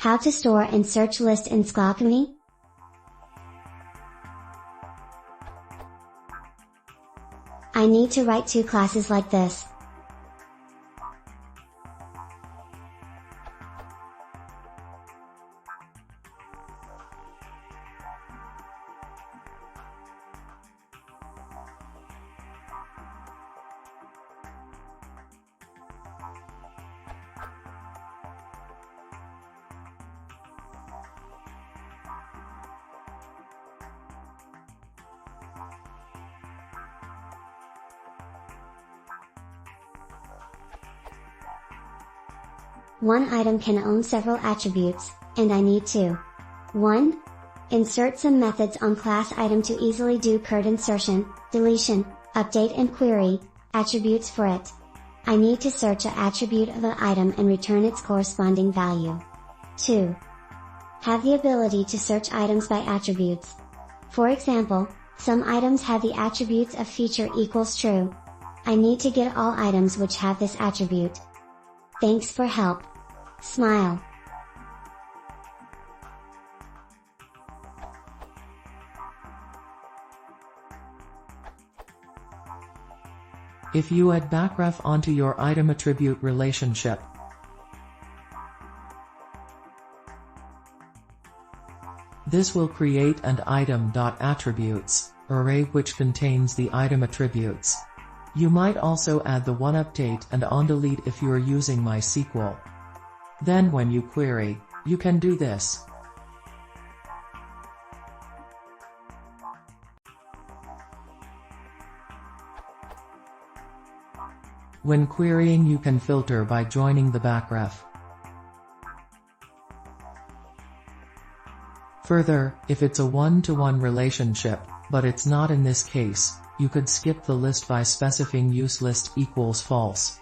How to store and search list in SQLAlchemy? I need to write two classes like this. One item can own several attributes, and I need to 1. Insert some methods on class item to easily do current insertion, deletion, update and query attributes for it. I need to search an attribute of an item and return its corresponding value. 2. Have the ability to search items by attributes. For example, some items have the attributes of feature equals true. I need to get all items which have this attribute. Thanks for help. Smile. If you add backref onto your item attribute relationship, this will create an item.attributes array which contains the item attributes. You might also add the onUpdate and onDelete if you are using MySQL. Then when you query, you can do this. When querying, you can filter by joining the backref. Further, if it's a one-to-one relationship, but it's not in this case, you could skip the list by specifying useList equals false.